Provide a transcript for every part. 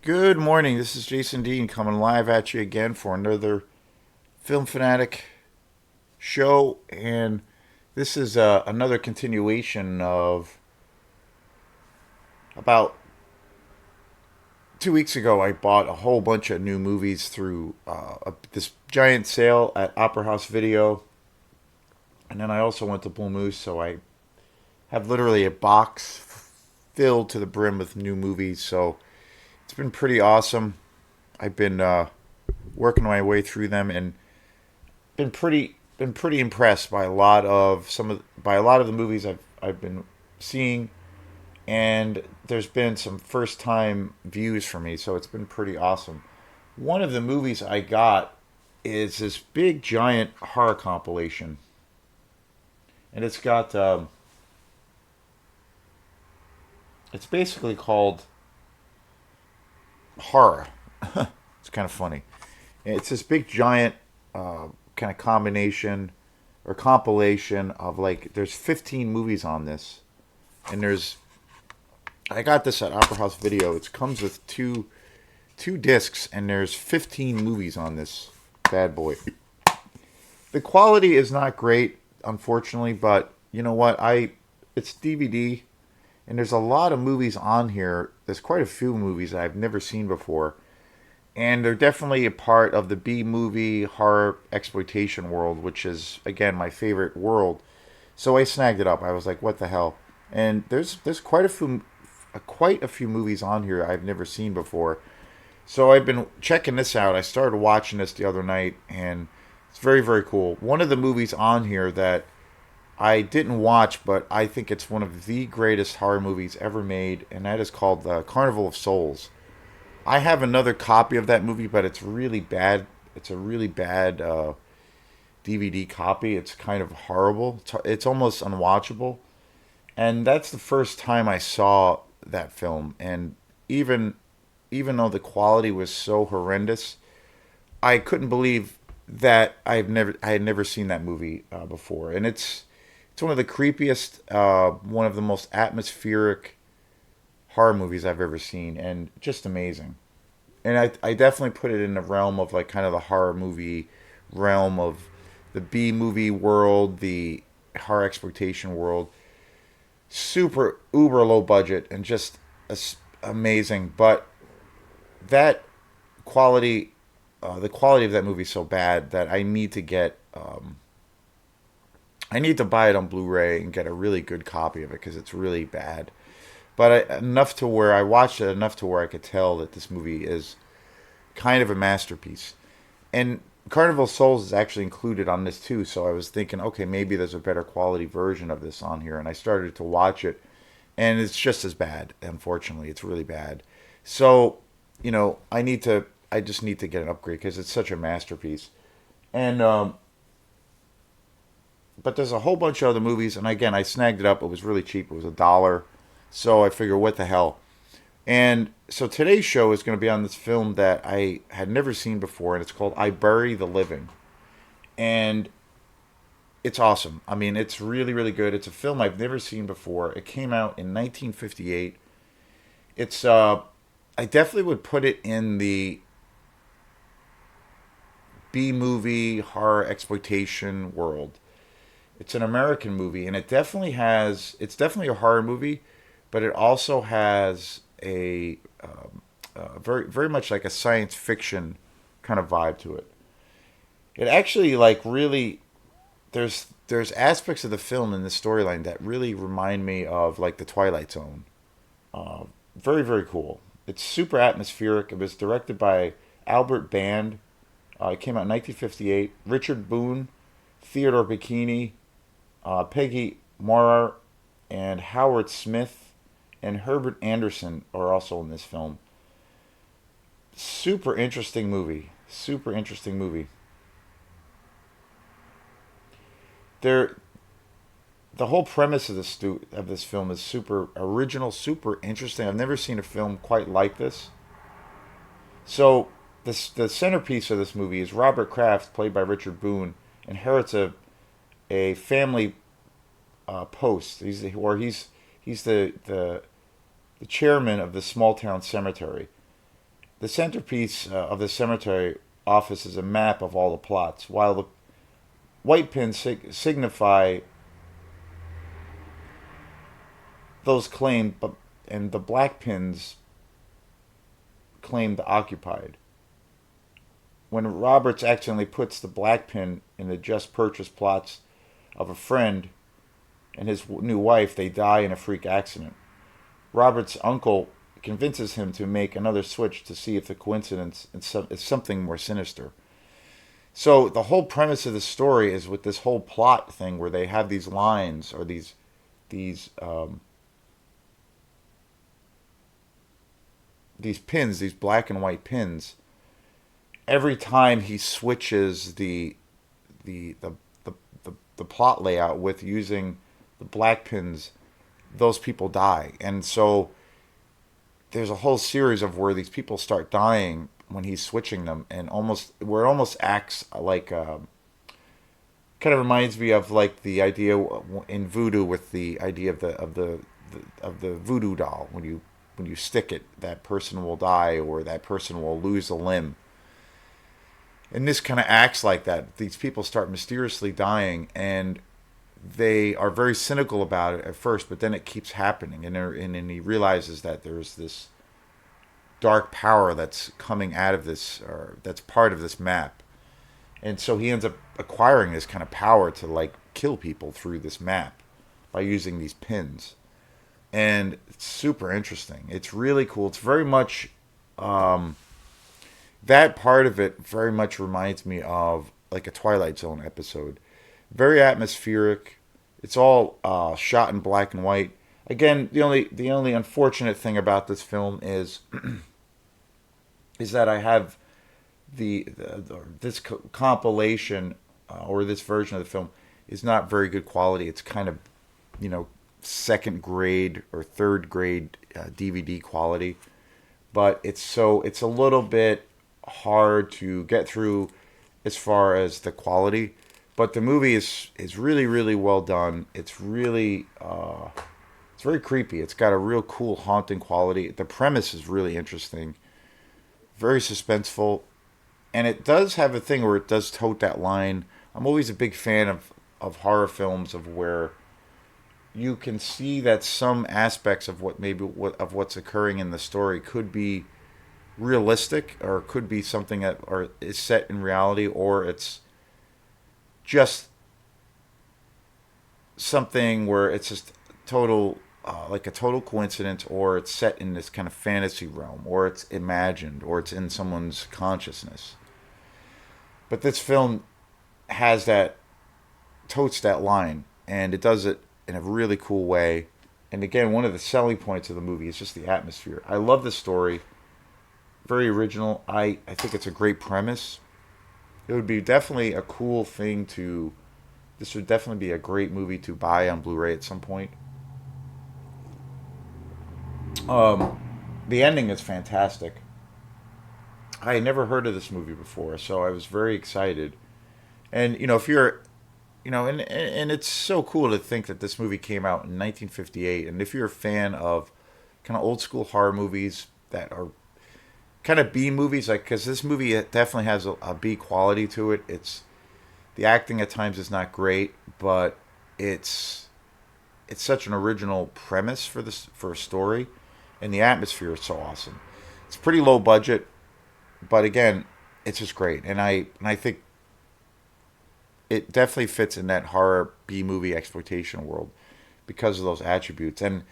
Good morning. This is Jason Dean coming live at you again for another Film Fanatic show, and this is another continuation of about 2 weeks ago. I bought a whole bunch of new movies through this giant sale at Opera House Video, and then I also went to Blue Moose, so I have literally a box filled to the brim with new movies. So it's been pretty awesome. I've been working my way through them and been pretty impressed by a lot of the movies I've been seeing, and there's been some first time views for me, so it's been pretty awesome. One of the movies I got is this big giant horror compilation, and it's basically called Horror. It's kind of funny. It's this big giant kind of combination or compilation of, like, there's 15 movies on this, and there's I got this at Opera House Video. It comes with two discs, and there's 15 movies on this bad boy. The quality is not great, unfortunately, but you know what? I It's DVD, and there's a lot of movies on here. There's quite a few movies I've never seen before, and they're definitely a part of the B movie horror exploitation world, which is again my favorite world. So I snagged it up. I was like, "What the hell?" And there's quite a few movies on here I've never seen before. So I've been checking this out. I started watching this the other night, and it's very very cool. One of the movies on here that I didn't watch, but I think it's one of the greatest horror movies ever made, and that is called Carnival of Souls. I have another copy of that movie, but it's really bad. It's a really bad DVD copy. It's kind of horrible. It's almost unwatchable. And that's the first time I saw that film. And even even though the quality was so horrendous, I couldn't believe that I had never seen that movie before. And it's one of the creepiest, one of the most atmospheric horror movies I've ever seen, and just amazing. And I definitely put it in the realm of, like, kind of the horror movie realm of the B movie world, the horror exploitation world. Super uber low budget and just amazing. But that quality, the quality of that movie is so bad that I need to buy it on Blu-ray and get a really good copy of it because it's really bad. But enough to where I watched it enough to where I could tell that this movie is kind of a masterpiece. And Carnival Souls is actually included on this too, so I was thinking, okay, maybe there's a better quality version of this on here, and I started to watch it, and it's just as bad. Unfortunately, it's really bad. So, I just need to get an upgrade because it's such a masterpiece. And but there's a whole bunch of other movies, and again, I snagged it up. It was really cheap. It was $1, so I figure, what the hell. And so today's show is going to be on this film that I had never seen before, and it's called I Bury the Living. And it's awesome. I mean, it's really, really good. It's a film I've never seen before. It came out in 1958. It's, I definitely would put it in the B movie horror exploitation world. It's an American movie, and it's definitely a horror movie, but it also has very, very much like a science fiction kind of vibe to it. It actually, like, really, there's aspects of the film and the storyline that really remind me of, like, the Twilight Zone. Very very cool. It's super atmospheric. It was directed by Albert Band. It came out in 1958. Richard Boone, Theodore Bikini, Peggy Morar, and Howard Smith, and Herbert Anderson are also in this film. Super interesting movie. Super interesting movie. There, the whole premise of this film is super original, super interesting. I've never seen a film quite like this. So, the centerpiece of this movie is Robert Kraft, played by Richard Boone, inherits a family post. He's the chairman of the small town cemetery, The centerpiece of the cemetery office is a map of all the plots, while the white pins signify those claimed, and the black pins claim the occupied. When Roberts accidentally puts the black pin in the just purchased plots of a friend and his new wife, they die in a freak accident. Robert's uncle convinces him to make another switch to see if the coincidence is something more sinister. So the whole premise of the story is with this whole plot thing where they have these lines or these these pins, these black and white pins. Every time he switches the the the plot layout with using the black pins, those people die, and so there's a whole series of where these people start dying when he's switching them, and almost where it almost acts like kind of reminds me of like the idea in voodoo with the idea of the voodoo doll. When you stick it, that person will die or that person will lose a limb. And this kind of acts like that. These people start mysteriously dying, and they are very cynical about it at first, but then it keeps happening, and then he realizes that there's this dark power that's coming out of this, or that's part of this map, and so he ends up acquiring this kind of power to like kill people through this map by using these pins, and it's super interesting. It's really cool. It's very much that part of it very much reminds me of like a Twilight Zone episode. Very atmospheric. It's all shot in black and white. Again, the only unfortunate thing about this film is is that I have this compilation or this version of the film is not very good quality. It's kind of you know second grade or third grade DVD quality, but it's a little bit hard to get through as far as the quality. But the movie is really really well done. It's really it's very creepy. It's got a real cool haunting quality. The premise is really interesting, very suspenseful, and it does have a thing where it does tote that line. I'm always a big fan of horror films of where you can see that some aspects of what's occurring in the story could be realistic or could be something that or is set in reality, or it's just something where it's just total like a total coincidence, or it's set in this kind of fantasy realm, or it's imagined, or it's in someone's consciousness. But this film has that totes that line, and it does it in a really cool way. And again, one of the selling points of the movie is just the atmosphere. I love the story. Very original. I think it's a great premise. It would be definitely a cool thing to. This would definitely be a great movie to buy on Blu-ray at some point. The ending is fantastic. I had never heard of this movie before, so I was very excited. And if you're, and it's so cool to think that this movie came out in 1958. And if you're a fan of kind of old school horror movies that are kind of B movies, like because this movie definitely has a B quality to it. It's the acting at times is not great, but it's such an original premise for a story, and the atmosphere is so awesome. It's pretty low budget, but again, it's just great, and I think it definitely fits in that horror B movie exploitation world because of those attributes. And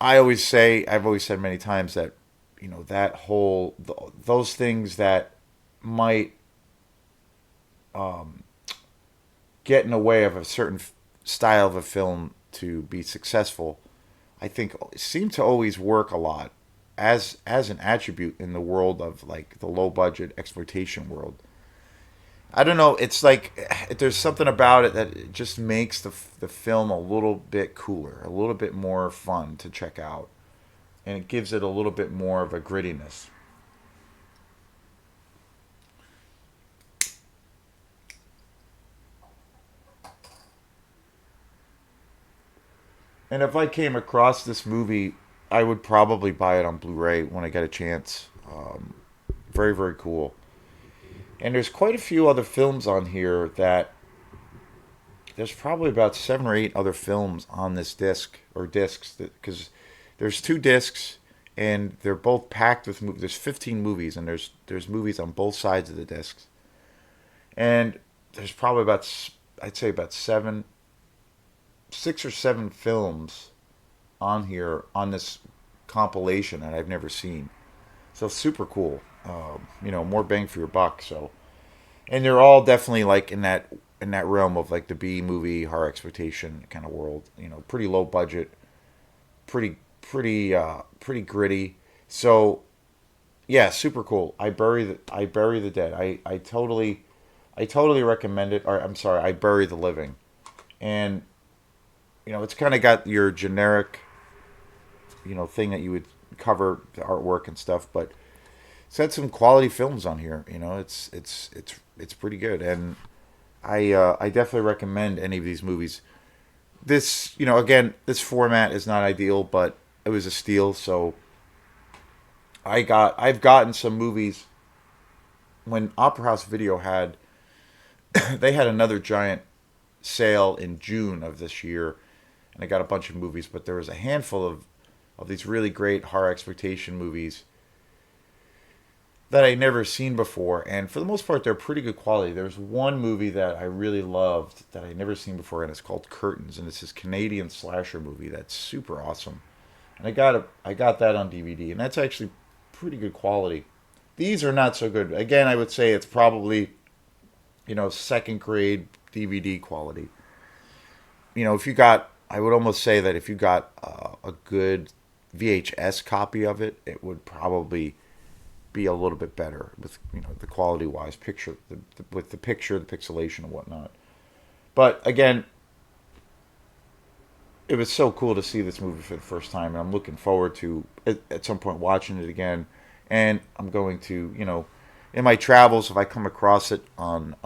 I've always said many times that that whole those things that might get in the way of a certain style of a film to be successful, I think seem to always work a lot as an attribute in the world of like the low budget exploitation world. I don't know. It's like there's something about it that it just makes the film a little bit cooler, a little bit more fun to check out, and it gives it a little bit more of a grittiness. And if I came across this movie, I would probably buy it on Blu-ray when I get a chance. Very, very cool. And there's quite a few other films on here that there's probably about 7 or 8 other films on this disc or discs because there's 2 discs and they're both packed with movies. There's 15 movies and there's movies on both sides of the discs. And there's probably about I'd say about 6 or 7 films on here on this compilation that I've never seen. So super cool. More bang for your buck. So, and they're all definitely like in that realm of like the B movie horror exploitation kind of world. Pretty low budget, pretty gritty. So yeah, super cool. I bury the dead. I totally recommend it. Or I'm sorry, I bury the living. And it's kind of got your generic thing that you would cover the artwork and stuff, but it's had some quality films on here. It's pretty good, and I definitely recommend any of these movies. This again, this format is not ideal, but it was a steal. So I've gotten some movies when Opera House Video had they had another giant sale in June of this year, and I got a bunch of movies, but there was a handful of these really great horror exploitation movies that I never seen before, and for the most part, they're pretty good quality. There's one movie that I really loved that I never seen before, and it's called Curtains, and it's this Canadian slasher movie that's super awesome, and I got that on DVD, and that's actually pretty good quality. These are not so good. Again, I would say it's probably second grade DVD quality. If you got, I would almost say that if you got a good VHS copy of it, it would probably be a little bit better with the quality wise picture with the picture, the pixelation and whatnot. But again, it was so cool to see this movie for the first time, and I'm looking forward to at some point watching it again. And I'm going to in my travels, if I come across it on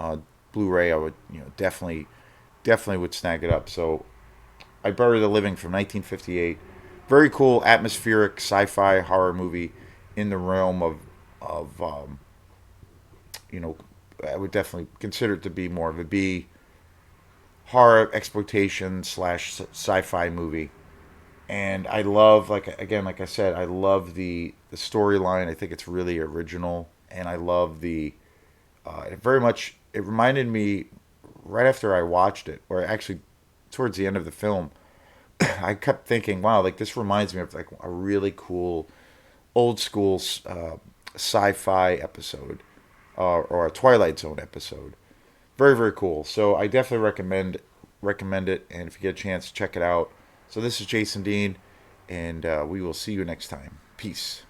Blu-ray, I would definitely would snag it up. So I Bury the Living from 1958. Very cool, atmospheric sci-fi horror movie in the realm of I would definitely consider it to be more of a B horror exploitation slash sci-fi movie. And I love, like I said, I love the storyline. I think it's really original, and I love it very much. It reminded me right after I watched it, or actually towards the end of the film, I kept thinking, wow, like this reminds me of like a really cool old school sci-fi episode, or a Twilight Zone episode. Very, very cool. So I definitely recommend it, and if you get a chance, check it out. So this is Jason Dean, and we will see you next time. Peace.